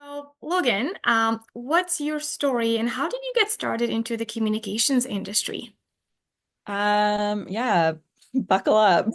So, Logan, what's your story and how did you get started into the communications industry? Yeah, buckle up.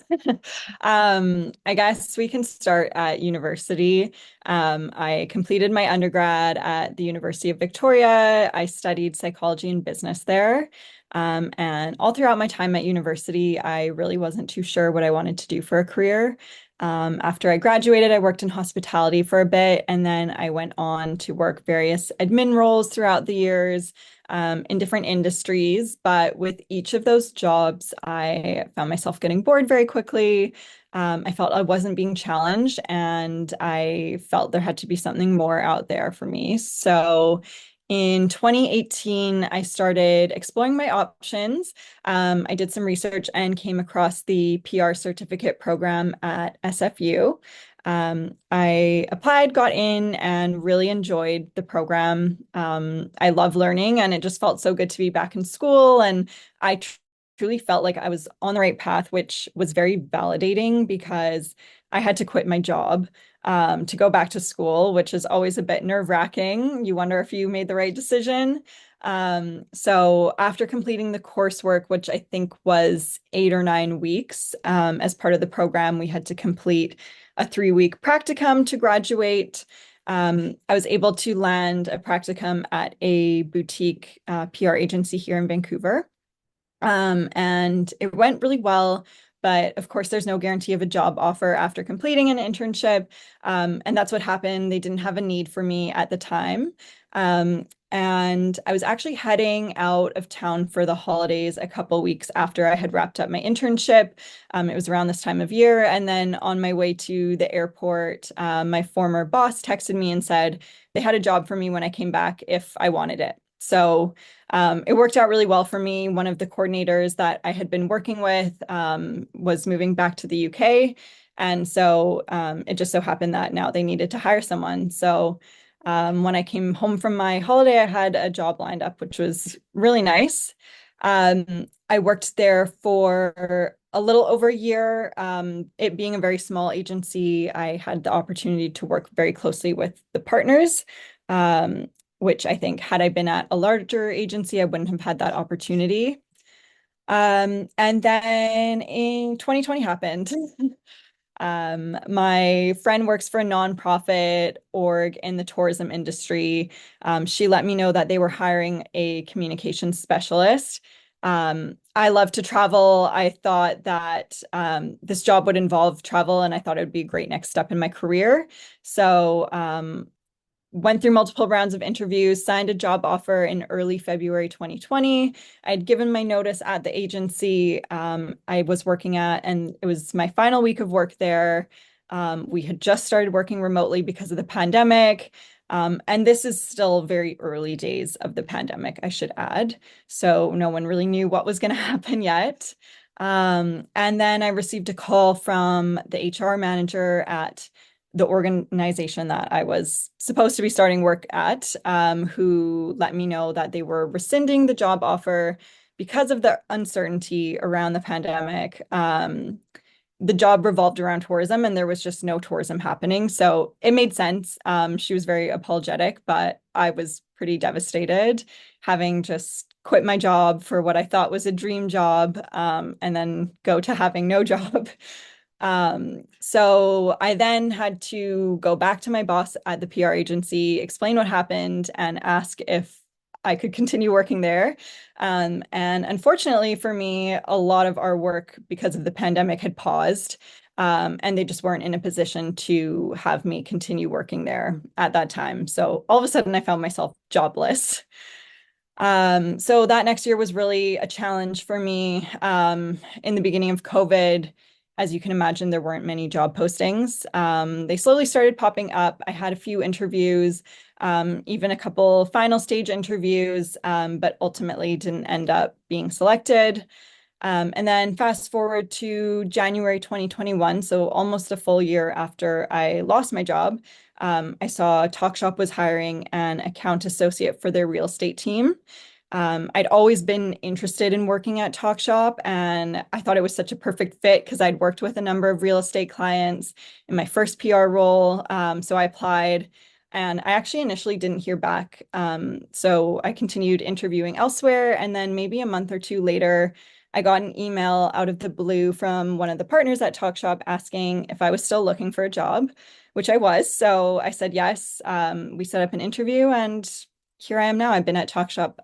I guess we can start at university. I completed my undergrad at the University of Victoria. I studied psychology and business there. And all throughout my time at university, I really wasn't too sure what I wanted to do for a career. After I graduated, I worked in hospitality for a bit, and then I went on to work various admin roles throughout the years in different industries. But with each of those jobs, I found myself getting bored very quickly. I felt I wasn't being challenged, and I felt there had to be something more out there for me. So in 2018, I started exploring my options. I did some research and came across the PR certificate program at SFU. I applied, got in, and really enjoyed the program. I love learning, and it just felt so good to be back in school. And I truly felt like I was on the right path, which was very validating because I had to quit my job to go back to school, which is always a bit nerve-wracking. You wonder if you made the right decision. So after completing the coursework, which I think was 8 or 9 weeks, as part of the program, we had to complete a 3 week practicum to graduate. I was able to land a practicum at a boutique PR agency here in Vancouver. And it went really well. But of course, there's no guarantee of a job offer after completing an internship. And that's what happened. They didn't have a need for me at the time. And I was actually heading out of town for the holidays a couple weeks after I had wrapped up my internship. It was around this time of year. And then on my way to the airport, my former boss texted me and said they had a job for me when I came back if I wanted it. So it worked out really well for me. One of the coordinators that I had been working with was moving back to the UK. And so it just so happened that now they needed to hire someone. So when I came home from my holiday, I had a job lined up, which was really nice. I worked there for a little over a year. It being a very small agency, I had the opportunity to work very closely with the partners. Which I think had I been at a larger agency, I wouldn't have had that opportunity. And then in 2020 happened. My friend works for a nonprofit org in the tourism industry. She let me know that they were hiring a communications specialist. I love to travel. I thought that this job would involve travel, and I thought it would be a great next step in my career. So went through multiple rounds of interviews, signed a job offer in early February 2020. I'd given my notice at the agency I was working at, and it was my final week of work there. We had just started working remotely because of the pandemic. And this is still very early days of the pandemic, I should add. So no one really knew what was going to happen yet. And then I received a call from the HR manager at the organization that I was supposed to be starting work at, who let me know that they were rescinding the job offer because of the uncertainty around the pandemic. The job revolved around tourism, and there was just no tourism happening. So it made sense. She was very apologetic, but I was pretty devastated, having just quit my job for what I thought was a dream job, and then go to having no job. So I then had to go back to my boss at the PR agency, explain what happened, and ask if I could continue working there. And unfortunately for me, a lot of our work, because of the pandemic, had paused. And they just weren't in a position to have me continue working there at that time. So all of a sudden, I found myself jobless. So that next year was really a challenge for me. In the beginning of COVID, as you can imagine, there weren't many job postings. They slowly started popping up. I had a few interviews, even a couple final stage interviews, but ultimately didn't end up being selected. And then fast forward to January 2021, so almost a full year after I lost my job, I saw Talkshop was hiring an account associate for their real estate team. I'd always been interested in working at Talkshop, and I thought it was such a perfect fit because I'd worked with a number of real estate clients in my first PR role. So I applied, and I actually initially didn't hear back. So I continued interviewing elsewhere, and then maybe a month or two later, I got an email out of the blue from one of the partners at TalkShop asking if I was still looking for a job, which I was. So I said yes. We set up an interview, and here I am now. I've been at TalkShop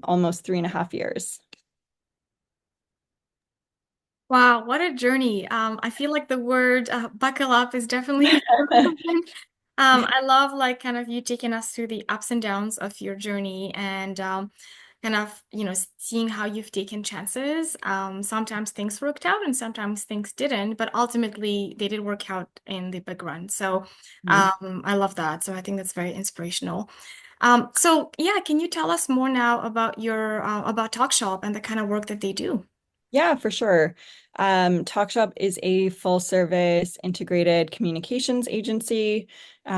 almost 3.5 years. Wow, what a journey. I feel like the word buckle up is definitely relevant. I love like kind of you taking us through the ups and downs of your journey and kind of, seeing how you've taken chances. Sometimes things worked out and sometimes things didn't, but ultimately they did work out in the big run. So I love that. So I think that's very inspirational. So yeah, can you tell us more now about your about TalkShop and the kind of work that they do? Yeah, for sure. TalkShop is a full service integrated communications agency.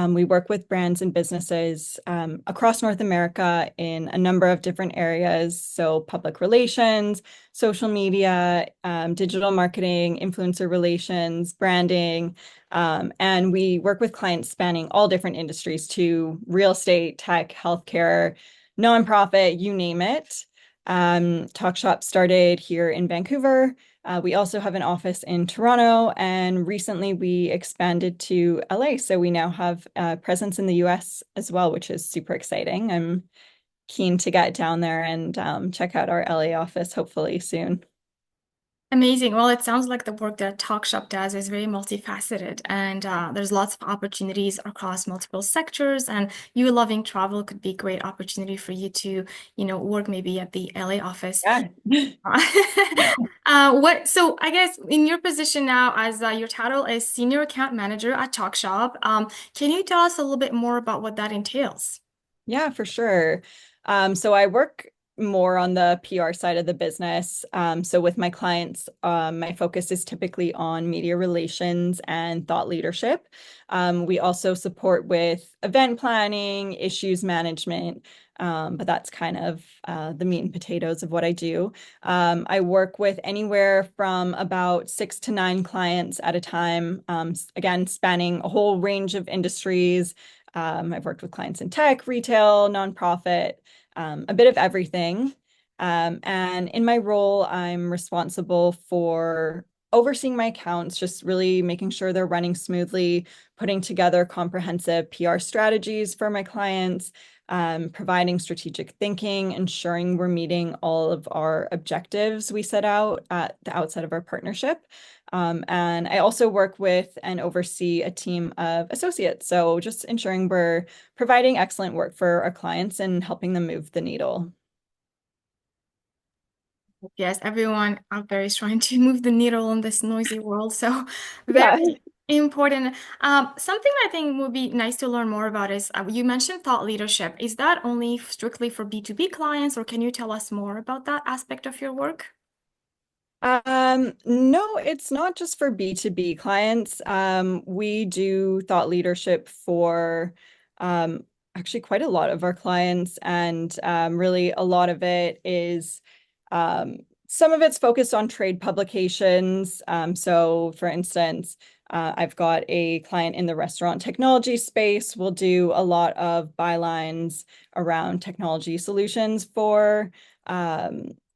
We work with brands and businesses across North America in a number of different areas. So, public relations, social media, digital marketing, influencer relations, branding. And we work with clients spanning all different industries to real estate, tech, healthcare, nonprofit, you name it. TalkShop started here in Vancouver. We also have an office in Toronto, and recently we expanded to LA. So we now have a presence in the US as well, which is super exciting. I'm keen to get down there and check out our LA office hopefully soon. Amazing. Well, it sounds like the work that TalkShop does is very multifaceted, and there's lots of opportunities across multiple sectors. And you loving travel could be a great opportunity for you to, work maybe at the LA office. Yeah. So I guess in your position now as your title is Senior Account Manager at TalkShop, can you tell us a little bit more about what that entails? Yeah, for sure. So I work more on the PR side of the business. So with my clients, my focus is typically on media relations and thought leadership. We also support with event planning, issues management, but that's kind of the meat and potatoes of what I do. I work with anywhere from about 6 to 9 clients at a time, again, spanning a whole range of industries. I've worked with clients in tech, retail, nonprofit, a bit of everything. And in my role, I'm responsible for overseeing my accounts, just really making sure they're running smoothly, putting together comprehensive PR strategies for my clients, providing strategic thinking, ensuring we're meeting all of our objectives we set out at the outset of our partnership. And I also work with and oversee a team of associates. So just ensuring we're providing excellent work for our clients and helping them move the needle. Yes, everyone out there is trying to move the needle in this noisy world. So very Yeah. important. Something I think would be nice to learn more about is you mentioned thought leadership. Is that only strictly for B2B clients, or can you tell us more about that aspect of your work? No, it's not just for B2B clients. We do thought leadership for actually quite a lot of our clients, and really a lot of it is some of it's focused on trade publications. So, for instance, I've got a client in the restaurant technology space. We'll do a lot of bylines around technology solutions for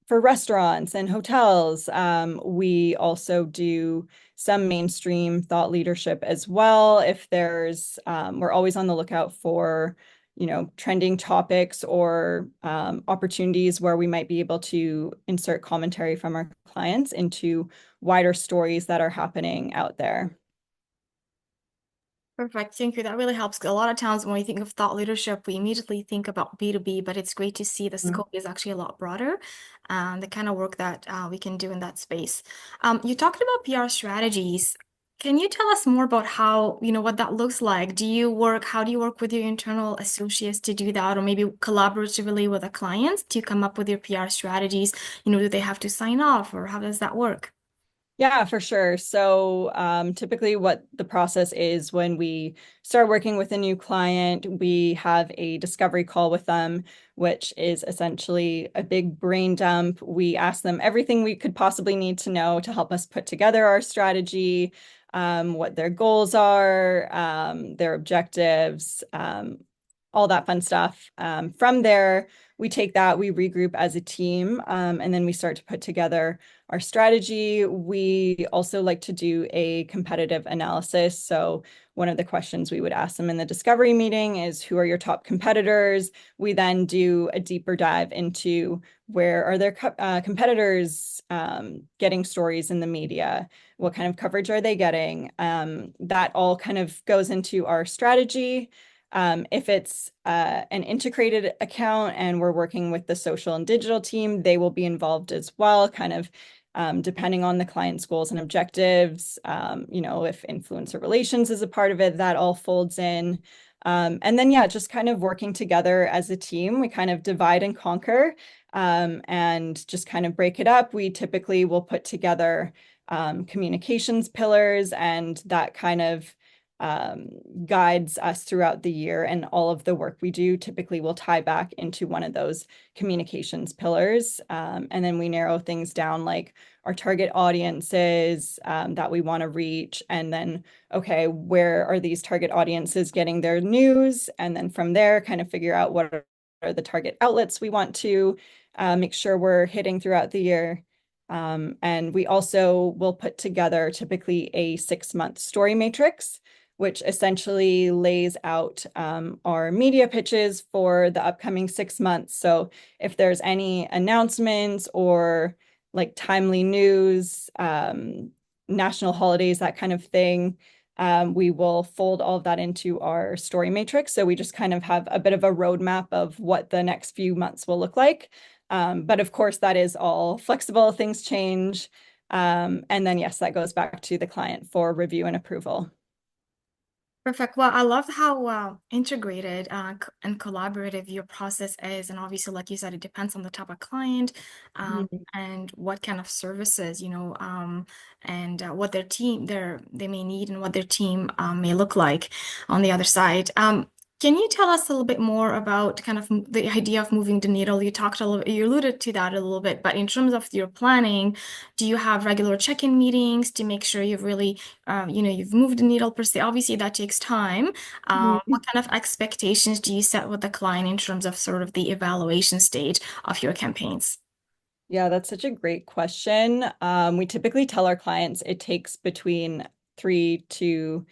restaurants and hotels. We also do some mainstream thought leadership as well. If we're always on the lookout for, trending topics or opportunities where we might be able to insert commentary from our clients into wider stories that are happening out there. Perfect. Thank you. That really helps. A lot of times when we think of thought leadership, we immediately think about B2B, but it's great to see the scope is actually a lot broader and the kind of work that we can do in that space. You talked about PR strategies. Can you tell us more about how, what that looks like? How do you work with your internal associates to do that, or maybe collaboratively with the clients to come up with your PR strategies? Do they have to sign off, or how does that work? Yeah, for sure. So typically what the process is when we start working with a new client, we have a discovery call with them, which is essentially a big brain dump. We ask them everything we could possibly need to know to help us put together our strategy. what their goals are, their objectives, all that fun stuff. From there, we take that, we regroup as a team, and then we start to put together our strategy. We also like to do a competitive analysis. So, one of the questions we would ask them in the discovery meeting is, who are your top competitors? We then do a deeper dive into where are their competitors getting stories in the media? What kind of coverage are they getting? That all kind of goes into our strategy. If it's an integrated account and we're working with the social and digital team, they will be involved as well, kind of depending on the client's goals and objectives. If influencer relations is a part of it, that all folds in. And then, yeah, just kind of working together as a team. We kind of divide and conquer and just kind of break it up. We typically will put together communications pillars, and that kind of guides us throughout the year. And all of the work we do typically will tie back into one of those communications pillars. And then we narrow things down, like our target audiences that we want to reach. And then, okay, where are these target audiences getting their news? And then from there, kind of figure out what are the target outlets we want to make sure we're hitting throughout the year. And we also will put together typically a 6-month story matrix, which essentially lays out our media pitches for the upcoming 6 months. So if there's any announcements or like timely news, national holidays, that kind of thing, we will fold all of that into our story matrix. So we just kind of have a bit of a roadmap of what the next few months will look like. But of course, that is all flexible, things change. And then, yes, that goes back to the client for review and approval. Perfect. Well, I love how integrated and collaborative your process is. And obviously, like you said, it depends on the type of client Mhm. and what kind of services, and what they may need and what their team may look like on the other side. Can you tell us a little bit more about kind of the idea of moving the needle? You alluded to that a little bit, but in terms of your planning, do you have regular check-in meetings to make sure you've moved the needle per se? Obviously, that takes time. What Mhm. kind of expectations do you set with the client in terms of sort of the evaluation stage of your campaigns? Yeah, that's such a great question. We typically tell our clients it takes between three to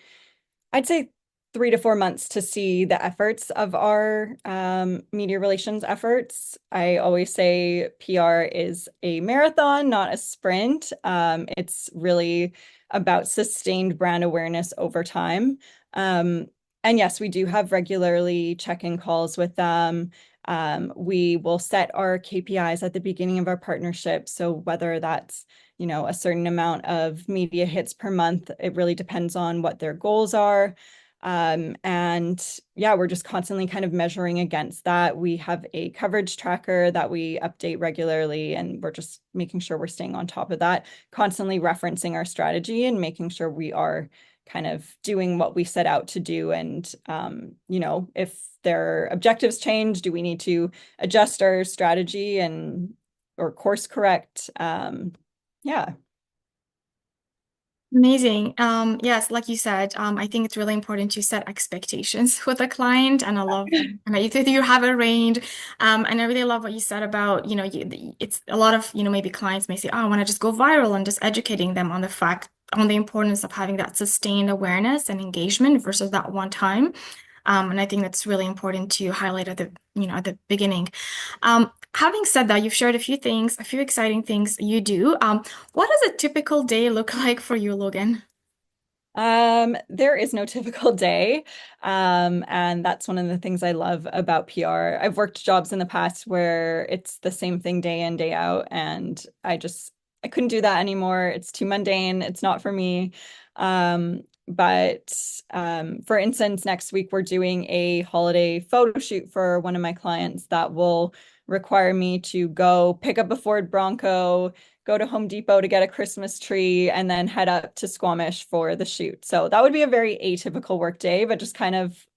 I'd say 3 to 4 months to see the efforts of our media relations efforts. I always say PR is a marathon, not a sprint. It's really about sustained brand awareness over time. Um, and yes, we do have regularly check-in calls with them. We will set our KPIs at the beginning of our partnership. So whether that's a certain amount of media hits per month, it really depends on what their goals are. And yeah, we're just constantly kind of measuring against that. We have a coverage tracker that we update regularly, and we're just making sure we're staying on top of that, constantly referencing our strategy and making sure we are kind of doing what we set out to do. And, if their objectives change, do we need to adjust our strategy and or course correct? Yeah. Amazing. Yes, like you said, I think it's really important to set expectations with a client, and I love and you have a range. And I really love what you said about, it's a lot of, maybe clients may say, oh, I want to just go viral, and just educating them on the importance of having that sustained awareness and engagement versus that one time. And I think that's really important to highlight at the beginning. Having said that, you've shared a few exciting things you do. What does a typical day look like for you, Logan? There is no typical day. And that's one of the things I love about PR. I've worked jobs in the past where it's the same thing day in, day out, and I couldn't do that anymore. It's too mundane. It's not for me. But for instance, next week we're doing a holiday photo shoot for one of my clients that will require me to go pick up a Ford Bronco, go to Home Depot to get a Christmas tree, and then head up to Squamish for the shoot. So that would be a very atypical work day, but just kind of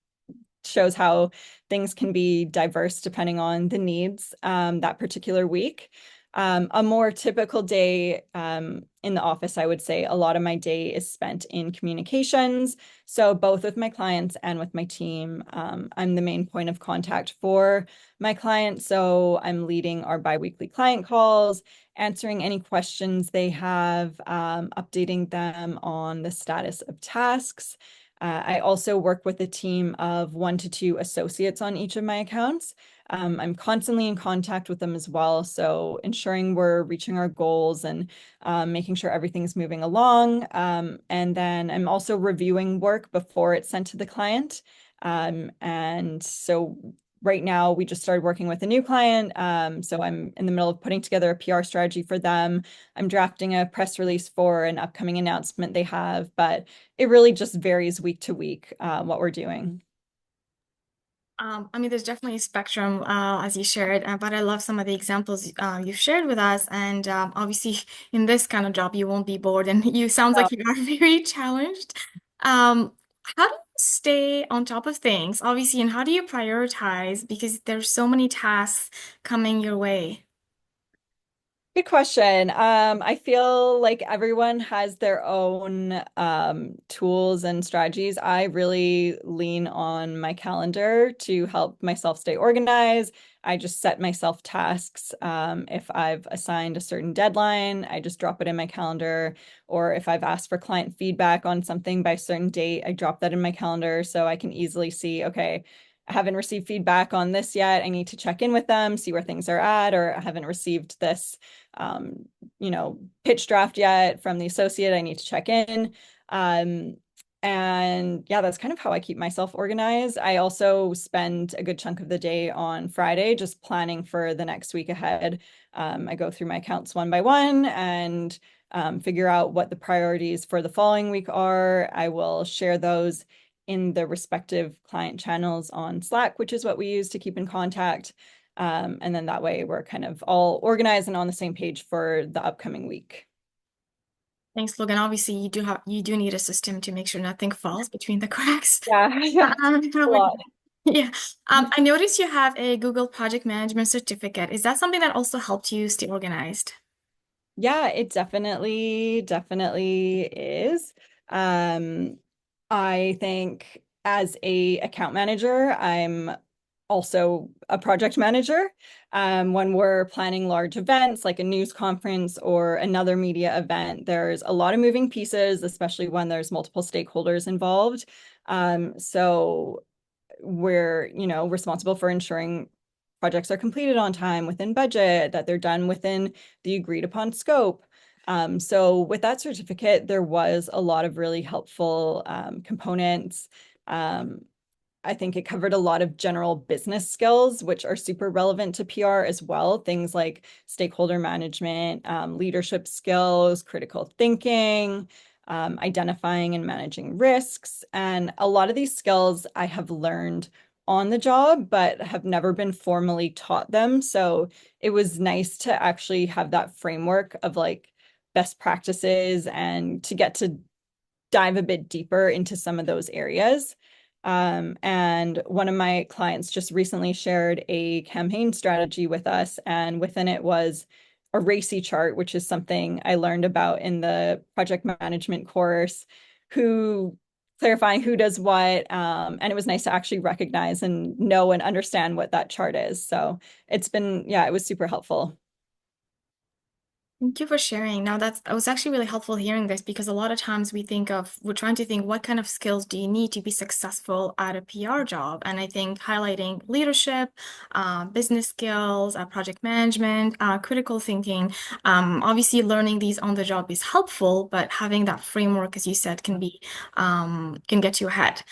shows how things can be diverse depending on the needs that particular week. A more typical day in the office, I would say a lot of my day is spent in communications. So, both with my clients and with my team, I'm the main point of contact for my clients. So, I'm leading our biweekly client calls, answering any questions they have, updating them on the status of tasks. I also work with a team of 1 to 2 associates on each of my accounts. I'm constantly in contact with them as well. So ensuring we're reaching our goals and making sure everything's moving along. And then I'm also reviewing work before it's sent to the client. And so right now we just started working with a new client. So I'm in the middle of putting together a PR strategy for them. I'm drafting a press release for an upcoming announcement they have, but it really just varies week to week what we're doing. I mean, there's definitely a spectrum, as you shared, but I love some of the examples you've shared with us. And obviously, in this kind of job, you won't be bored, and you sounds like you are very challenged. How do you stay on top of things, obviously, and how do you prioritize? Because there's so many tasks coming your way. Good question. I feel like everyone has their own tools and strategies. I really lean on my calendar to help myself stay organized. I just set myself tasks. If I've assigned a certain deadline, I just drop it in my calendar. Or if I've asked for client feedback on something by a certain date, I drop that in my calendar so I can easily see, okay, I haven't received feedback on this yet. I need to check in with them, see where things are at, or I haven't received this um, pitch draft yet from the associate. I need to check in. Um, and yeah, that's kind of how I keep myself organized. I also spend a good chunk of the day on Friday just planning for the next week ahead. I go through my accounts one by one and figure out what the priorities for the following week are. I will share those in the respective client channels on Slack, which is what we use to keep in contact. And then that way we're kind of all organized and on the same page for the upcoming week. Thanks, Logan. Obviously, you do need a system to make sure nothing falls between the cracks. Yeah, yeah, How a would lot. Yeah. I noticed you have a Google Project Management certificate. Is that something that also helped you stay organized? Yeah, it definitely is. Um, I think as a account manager, I'm also a project manager. When we're planning large events like a news conference or another media event, there's a lot of moving pieces, especially when there's multiple stakeholders involved. So we're, responsible for ensuring projects are completed on time, within budget, that they're done within the agreed upon scope. So with that certificate, there was a lot of really helpful components. Um, I think it covered a lot of general business skills, which are super relevant to PR as well. Things like stakeholder management, leadership skills, critical thinking, identifying and managing risks. And a lot of these skills I have learned on the job, but have never been formally taught them. So it was nice to actually have that framework of like best practices and to get to dive a bit deeper into some of those areas. And one of my clients just recently shared a campaign strategy with us, and within it was a RACI chart, which is something I learned about in the project management course, who clarifying who does what. And it was nice to actually recognize and know and understand what that chart is. So yeah, it was super helpful. Thank you for sharing. Now that was actually really helpful hearing this because a lot of times we're trying to think what kind of skills do you need to be successful at a PR job? And I think highlighting leadership, business skills, project management, critical thinking, obviously learning these on the job is helpful, but having that framework, as you said, can get you ahead.